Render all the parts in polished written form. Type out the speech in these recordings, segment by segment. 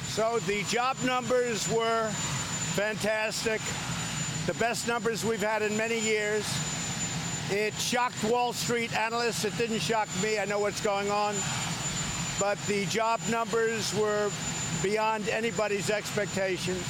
So the job numbers were fantastic, the best numbers we've had in many years. It shocked Wall Street analysts. It didn't shock me. I know what's going on. But the job numbers were beyond anybody's expectations.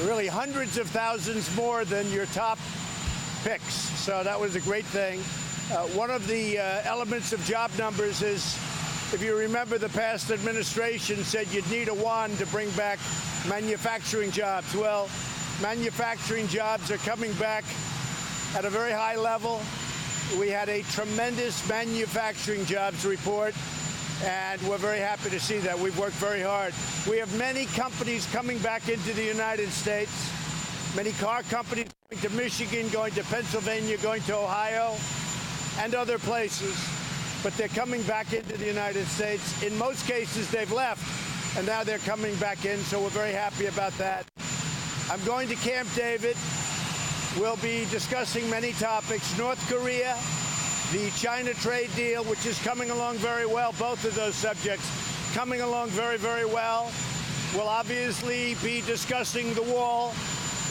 Really hundreds of thousands more than your top picks. So that was a great thing. One of the elements of job numbers is, if you remember, the past administration said you'd need a wand to bring back manufacturing jobs. Well, manufacturing jobs are coming back at a very high level. We had a tremendous manufacturing jobs report, and we're very happy to see that. We've worked very hard. We have many companies coming back into the United States, many car companies going to Michigan, going to Pennsylvania, going to Ohio, and other places. But they're coming back into the United States. In most cases, they've left, and now they're coming back in, so we're very happy about that. I'm going to Camp David. We'll be discussing many topics. North Korea, the China trade deal, which is coming along very well. Both of those subjects coming along very, very well. We'll obviously be discussing the wall,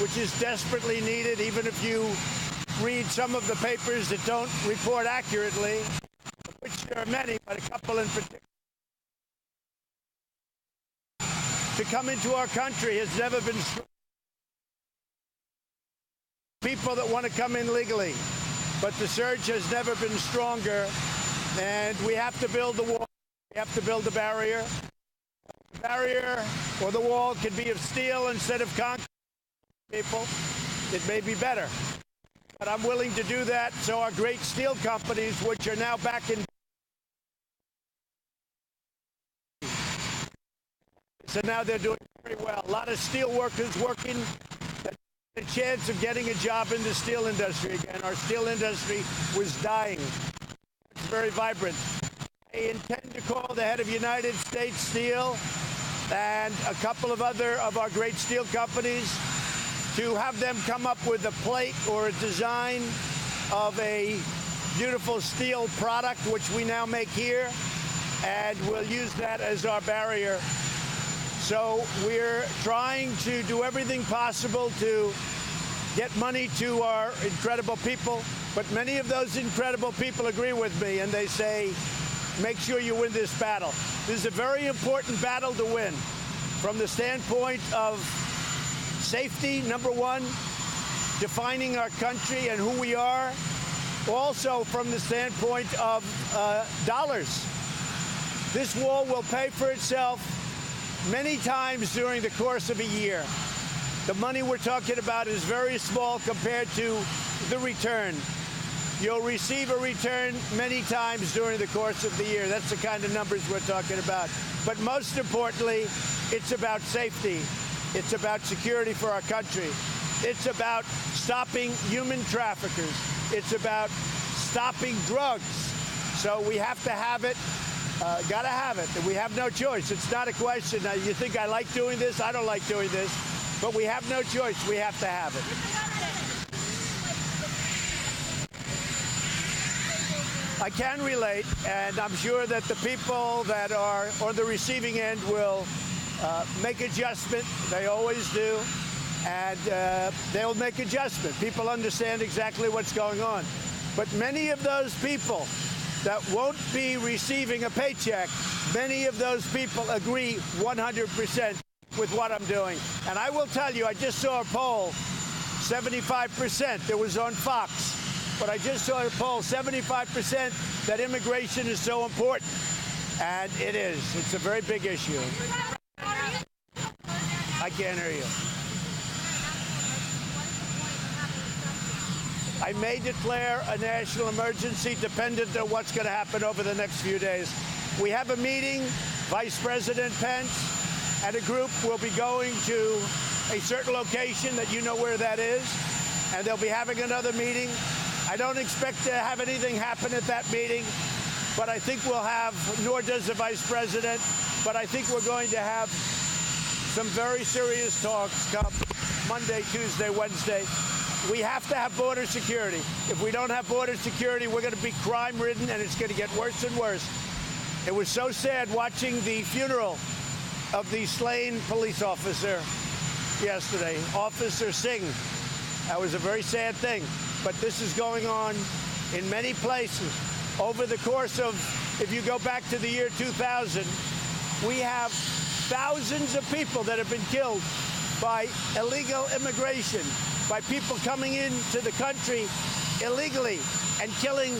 which is desperately needed, even if you read some of the papers that don't report accurately, which there are many, but a couple in particular. To come into our country has never been strong. People that want to come in legally, but the surge has never been stronger, and we have to build the wall. We have to build the barrier. The barrier or the wall can be of steel instead of concrete. People, it may be better, but I'm willing to do that so our great steel companies, which are now back in, so now they're doing very well. A lot of steel workers working, a chance of getting a job in the steel industry again. Our steel industry was dying. It's very vibrant. I intend to call the head of United States Steel and a couple of other of our great steel companies to have them come up with a plate or a design of a beautiful steel product, which we now make here, and we'll use that as our barrier. So we're trying to do everything possible to get money to our incredible people, but many of those incredible people agree with me, and they say, make sure you win this battle. This is a very important battle to win from the standpoint of safety, number one, defining our country and who we are, also from the standpoint of dollars. This wall will pay for itself many times during the course of a year. The money we're talking about is very small compared to the return. You'll receive a return many times during the course of the year. That's the kind of numbers we're talking about. But most importantly, it's about safety. It's about security for our country. It's about stopping human traffickers. It's about stopping drugs. So we have to have it. Gotta have it. We have no choice. It's not a question. You think I like doing this? I don't like doing this. But we have no choice. We have to have it. I can relate, and I'm sure that the people that are on the receiving end will make adjustment. They always do. And they'll make adjustment. People understand exactly what's going on. But many of those people that won't be receiving a paycheck, many of those people agree 100% with what I'm doing. And I will tell you, I just saw a poll, 75%, it was on Fox, but I just saw a poll, 75% that immigration is so important. And it is. It's a very big issue. I can't hear you. I may declare a national emergency dependent on what's going to happen over the next few days. We have a meeting, Vice President Pence and a group will be going to a certain location that you know where that is, and they'll be having another meeting. I don't expect to have anything happen at that meeting, but I think we'll have, nor does the Vice President, but I think we're going to have some very serious talks come Monday, Tuesday, Wednesday. We have to have border security. If we don't have border security, we're going to be crime-ridden, and it's going to get worse and worse. It was so sad watching the funeral of the slain police officer yesterday, Officer Singh. That was a very sad thing. But this is going on in many places. Over the course of, if you go back to the year 2000, we have thousands of people that have been killed by illegal immigration, by people coming into the country illegally and killing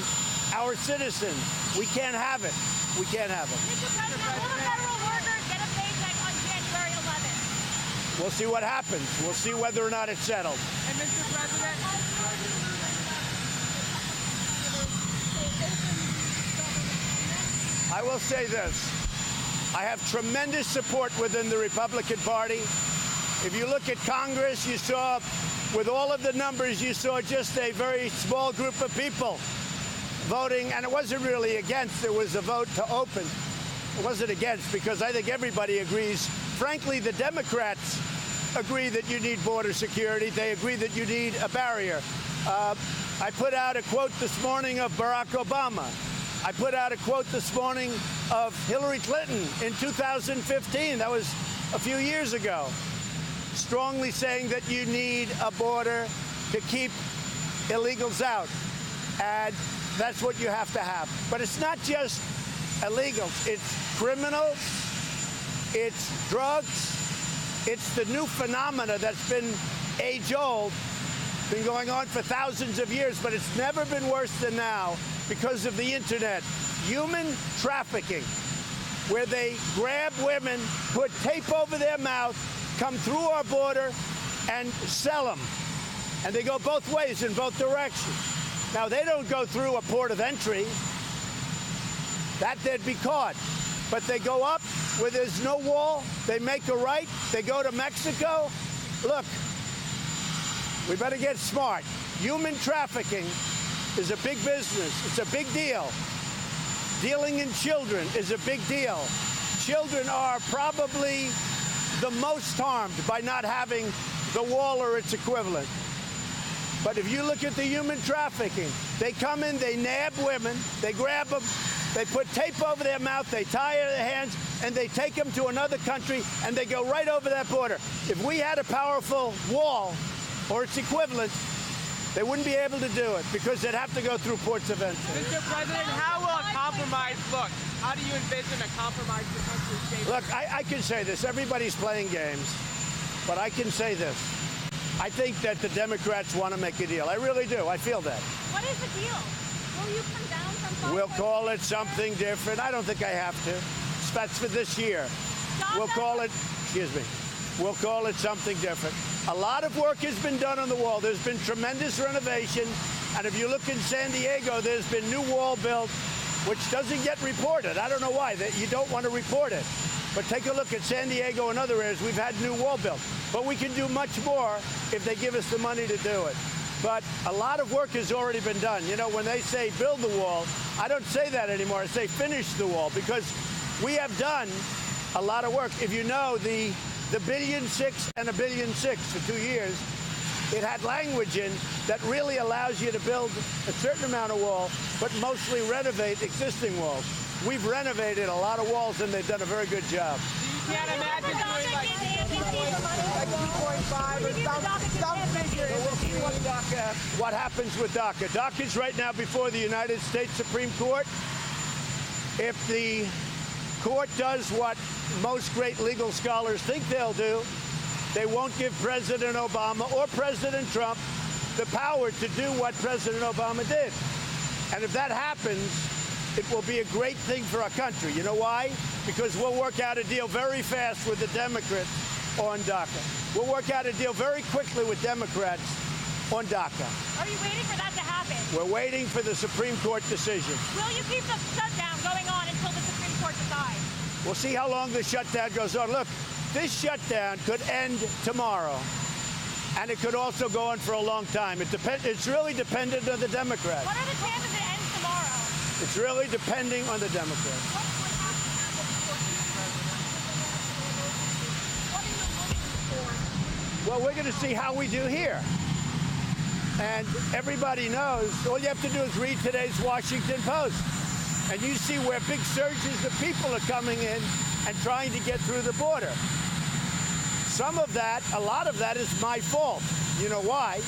our citizens. We can't have it. We can't have it. Mr. President, will the federal workers get a paycheck on January 11th? We'll see what happens. We'll see whether or not it's settled. And Mr. President, I will say this. I have tremendous support within the Republican Party. If you look at Congress, you saw, with all of the numbers, you saw just a very small group of people voting, and it wasn't really against. It was a vote to open. It wasn't against, because I think everybody agrees. Frankly, the Democrats agree that you need border security. They agree that you need a barrier. I put out a quote this morning of Barack Obama. I put out a quote this morning of Hillary Clinton in 2015. That was a few years ago, strongly saying that you need a border to keep illegals out. And that's what you have to have. But it's not just illegals. It's criminals. It's drugs. It's the new phenomena that's been age-old, been going on for thousands of years, but it's never been worse than now because of the internet. Human trafficking, where they grab women, put tape over their mouth, come through our border, and sell them. And they go both ways, in both directions. Now, they don't go through a port of entry. That they'd be caught. But they go up where there's no wall. They make a right. They go to Mexico. Look, we better get smart. Human trafficking is a big business. It's a big deal. Dealing in children is a big deal. Children are probably the most harmed by not having the wall or its equivalent. But if you look at the human trafficking, they come in, they nab women, they grab them, they put tape over their mouth, they tie their hands, and they take them to another country, and they go right over that border. If we had a powerful wall or its equivalent, they wouldn't be able to do it because they'd have to go through ports of entry. Mr. President, how will a compromise look? How do you envision a compromise the country shape? Look, I can say this. Everybody's playing games, but I can say this. I think that the Democrats want to make a deal. I really do. I feel that. What is the deal? Will you come down from We'll call it something different. I don't think I have to. That's for this year. We'll call it, excuse me, we'll call it something different. A lot of work has been done on the wall. There's been tremendous renovation. And if you look in San Diego, there's been new wall built, which doesn't get reported. I don't know why. You don't want to report it. But take a look at San Diego and other areas. We've had new wall built. But we can do much more if they give us the money to do it. But a lot of work has already been done. You know, when they say build the wall, I don't say that anymore. I say finish the wall, because we have done a lot of work. If you know, the $1.6 billion and $1.6 billion for 2 years, it had language in that really allows you to build a certain amount of wall, but mostly renovate existing walls. We've renovated a lot of walls, and they've done a very good job. You can't imagine doing like 2.5 or some figure in between DACA. What happens with DACA? DACA is right now before the United States Supreme Court. If the court does what most great legal scholars think they'll do, they won't give President Obama or President Trump the power to do what President Obama did. And if that happens, it will be a great thing for our country. You know why? Because we'll work out a deal very fast with the Democrats on DACA. We'll work out a deal very quickly with Democrats on DACA. Are you waiting for that to happen? We're waiting for the Supreme Court decision. Will you keep the shutdown going on until the Supreme Court decides? We'll see how long the shutdown goes on. Look, this shutdown could end tomorrow, and it could also go on for a long time. It's really dependent on the Democrats. What are the chances it ends tomorrow? It's really depending on the Democrats. Well, we're going to see how we do here. And everybody knows, all you have to do is read today's Washington Post. And you see where big surges of people are coming in and trying to get through the border. Some of that, a lot of that is my fault. You know why?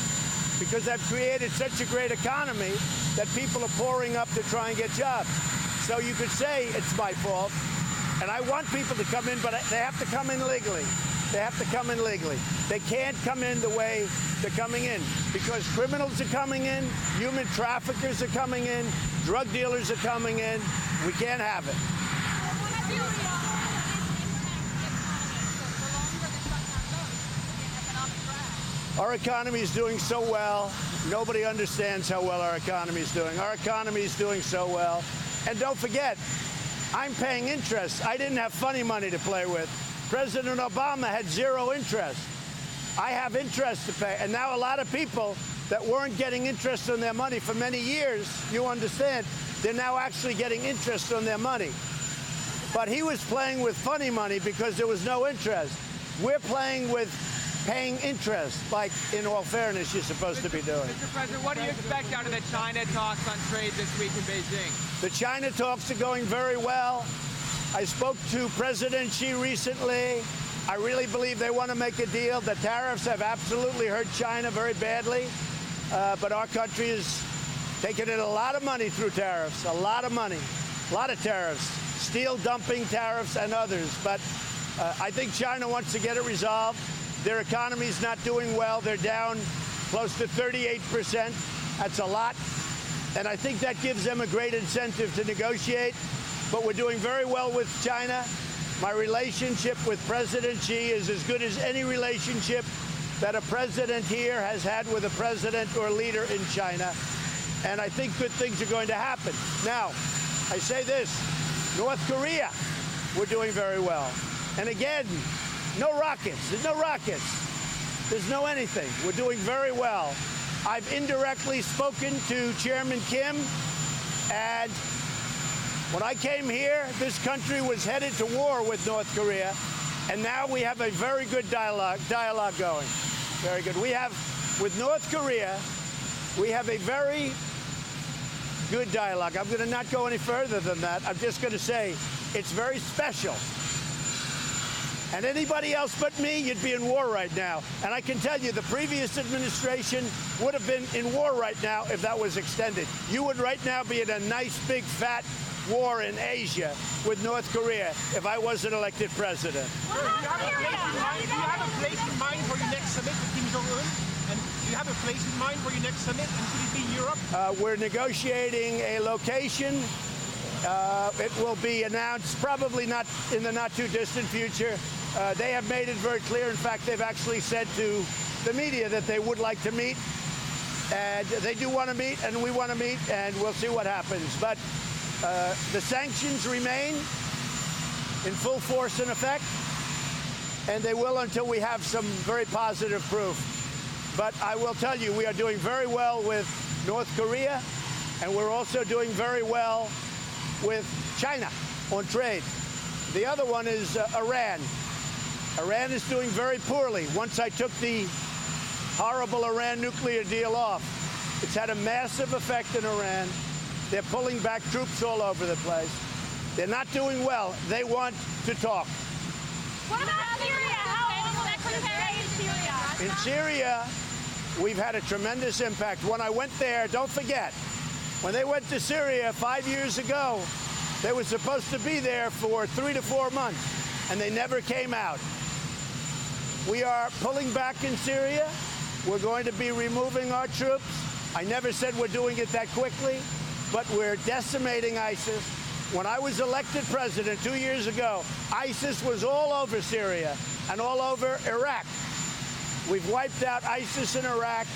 Because I've created such a great economy that people are pouring up to try and get jobs. So you could say it's my fault. And I want people to come in, but they have to come in legally. They have to come in legally. They can't come in the way they're coming in because criminals are coming in, human traffickers are coming in, drug dealers are coming in. We can't have it. Our economy is doing so well. Nobody understands how well our economy is doing. Our economy is doing so well. And don't forget, I'm paying interest. I didn't have funny money to play with. President Obama had zero interest. I have interest to pay. And now a lot of people that weren't getting interest on their money for many years, you understand, they're now actually getting interest on their money. But he was playing with funny money because there was no interest. We're playing with paying interest, like in all fairness you're supposed to be doing. Mr. President, what do you expect out of the China talks on trade this week in Beijing? The China talks are going very well. I spoke to President Xi recently. I really believe they want to make a deal. The tariffs have absolutely hurt China very badly, but our country is taking in a lot of money through tariffs, a lot of money, a lot of tariffs, steel dumping tariffs and others. But I think China wants to get it resolved. Their economy's not doing well. They're down close to 38%. That's a lot. And I think that gives them a great incentive to negotiate. But we're doing very well with China. My relationship with President Xi is as good as any relationship that a president here has had with a president or leader in China. And I think good things are going to happen. Now, I say this, North Korea, we're doing very well. And again, no rockets. There's no rockets. There's no anything. We're doing very well. I've indirectly spoken to Chairman Kim, and when I came here, this country was headed to war with North Korea, and now we have a very good dialogue going. Very good. We have, with North Korea, we have a very good dialogue. I'm going to not go any further than that. I'm just going to say it's very special. And anybody else but me, you'd be in war right now. And I can tell you, the previous administration would have been in war right now if that was extended. You would right now be in a nice, big, fat war in Asia with North Korea if I wasn't elected president. Do you have a place in mind for your next summit with Kim Jong-un? And do you have a place in mind for your next summit? And could it be Europe? We're negotiating a location. It will be announced probably not in the not too distant future. They have made it very clear. In fact, they've actually said to the media that they would like to meet. And they do want to meet, and we want to meet, and we'll see what happens. But the sanctions remain in full force and effect, and they will until we have some very positive proof. But I will tell you, we are doing very well with North Korea, and we're also doing very well with China on trade. The other one is Iran. Iran is doing very poorly. Once I took the horrible Iran nuclear deal off, it's had a massive effect in Iran. They're pulling back troops all over the place. They're not doing well. They want to talk. What about Syria? How will that compare in Syria? In Syria, we've had a tremendous impact. When I went there, don't forget, when they went to Syria 5 years ago, they were supposed to be there for 3 to 4 months, and they never came out. We are pulling back in Syria. We're going to be removing our troops. I never said we're doing it that quickly, but we're decimating ISIS. When I was elected president 2 years ago, ISIS was all over Syria and all over Iraq. We've wiped out ISIS in Iraq.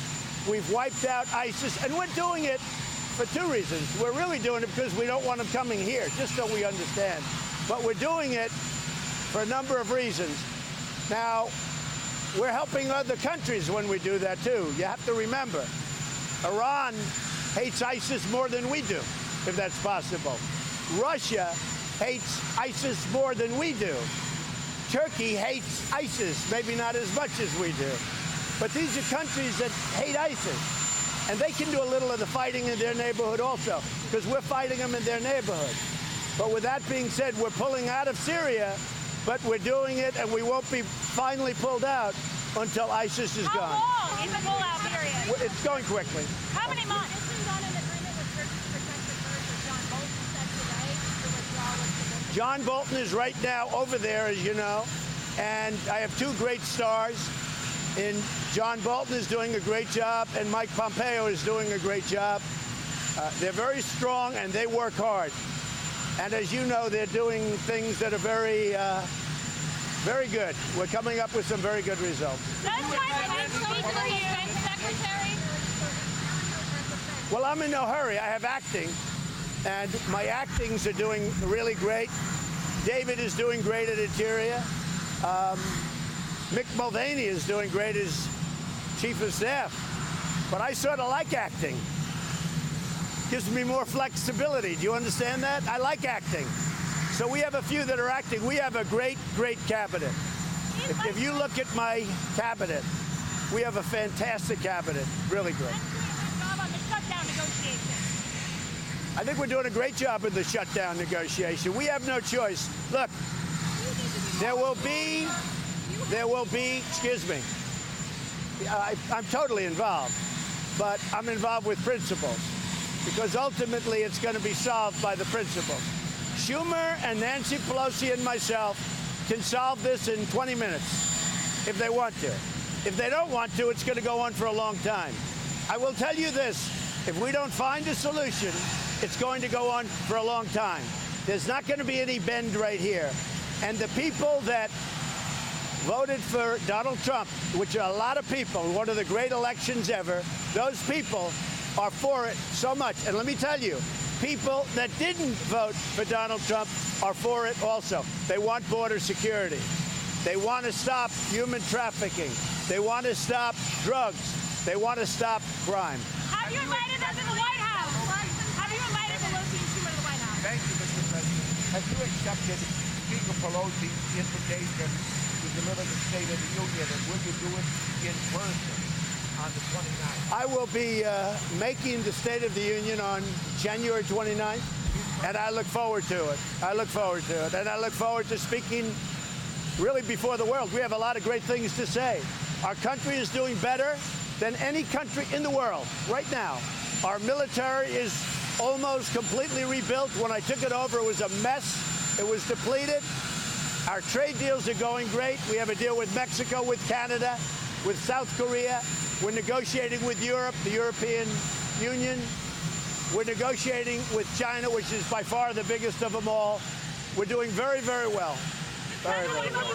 We've wiped out ISIS, and we're doing it for two reasons. We're really doing it because we don't want them coming here, just so we understand. But we're doing it for a number of reasons. Now, we're helping other countries when we do that, too. You have to remember, Iran hates ISIS more than we do, if that's possible. Russia hates ISIS more than we do. Turkey hates ISIS, maybe not as much as we do. But these are countries that hate ISIS. And they can do a little of the fighting in their neighborhood also, because we're fighting them in their neighborhood. But with that being said, we're pulling out of Syria, but we're doing it, and we won't be finally pulled out until ISIS is gone. How long is the pullout period? It's going quickly. How many months? John Bolton is right now over there, as you know, and I have two great stars. And John Bolton is doing a great job, and Mike Pompeo is doing a great job. They're very strong, and they work hard. And as you know, they're doing things that are very, very good. We're coming up with some very good results. Does Mike Pence speak to the defense secretary? Well, I'm in no hurry. I have acting, and my actings are doing really great. David is doing great at Interior. Mick Mulvaney is doing great as Chief of Staff. But I sort of like acting. Gives me more flexibility. Do you understand that? I like acting. So we have a few that are acting. We have a great, great cabinet. If you look at my cabinet, we have a fantastic cabinet. Really good. I think we're doing a great job in the shutdown negotiation. We have no choice. Look, there will be, excuse me, I'm totally involved, but I'm involved with principles, because ultimately it's going to be solved by the principles. Schumer and Nancy Pelosi and myself can solve this in 20 minutes if they want to. If they don't want to, it's going to go on for a long time. I will tell you this, if we don't find a solution, it's going to go on for a long time. There's not going to be any bend right here. And the people that voted for Donald Trump, which are a lot of people, one of the great elections ever, those people are for it so much. And let me tell you, people that didn't vote for Donald Trump are for it also. They want border security. They want to stop human trafficking. They want to stop drugs. They want to stop crime. Have you invited them to the White House? Have you invited Pelosi and Schumer to the White House? Thank you, Mr. President. Have you accepted Speaker Pelosi's invitation to deliver the State of the Union, and will you do it in person on the 29th? I will be making the State of the Union on January 29th, and I look forward to it. I look forward to it, and I look forward to speaking really before the world. We have a lot of great things to say. Our country is doing better than any country in the world right now. Our military is almost completely rebuilt. When I took it over, it was a mess. It was depleted. Our trade deals are going great. We have a deal with Mexico, with Canada, with South Korea. We're negotiating with Europe, the European Union. We're negotiating with China, which is by far the biggest of them all. We're doing very, very well. Very, very well.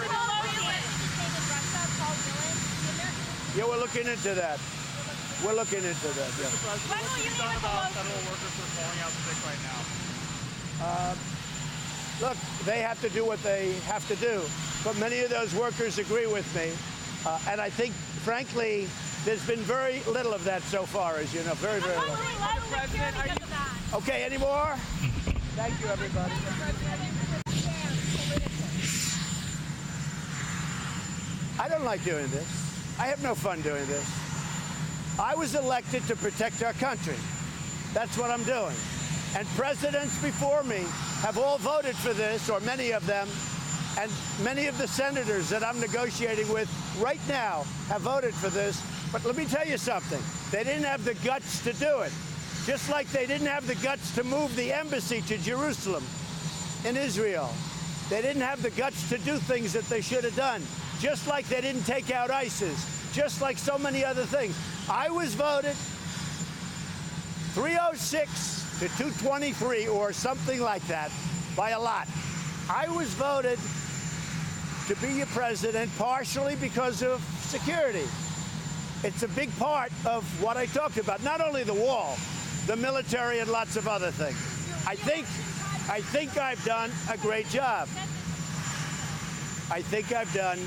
Yeah, we're looking into that. We're looking into that, yeah. When will you meet with about Pelosi? federal workers who are falling out sick right now? Look, they have to do what they have to do. But many of those workers agree with me. And I think, frankly, there's been very little of that so far, as you know. Very, very little. Okay, any more? Thank you, everybody. I don't like doing this. I have no fun doing this. I was elected to protect our country. That's what I'm doing. And presidents before me have all voted for this, or many of them, and many of the senators that I'm negotiating with right now have voted for this. But let me tell you something. They didn't have the guts to do it. Just like they didn't have the guts to move the embassy to Jerusalem in Israel. They didn't have the guts to do things that they should have done. Just like they didn't take out ISIS. Just like so many other things. I was voted 306 to 223 or something like that by a lot. I was voted to be your president partially because of security. It's a big part of what I talked about. Not only the wall, the military, and lots of other things. I think I've done a great job. I think I've done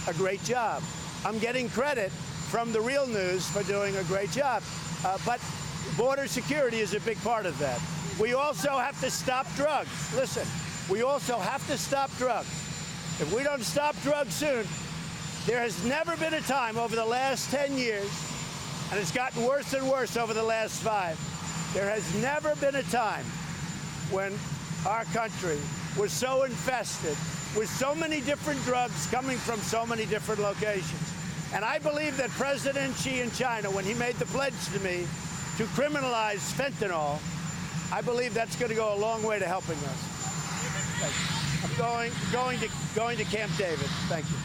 a great job. I'm getting credit from the Real News for doing a great job. But border security is a big part of that. We also have to stop drugs. Listen, we also have to stop drugs. If we don't stop drugs soon, there has never been a time over the last 10 years And it's gotten worse and worse over the last 5. There has never been a time when our country was so infested with so many different drugs coming from so many different locations. And I believe that President Xi in China, when he made the pledge to me to criminalize fentanyl, I believe that's going to go a long way to helping us. I'm going to Camp David. Thank you.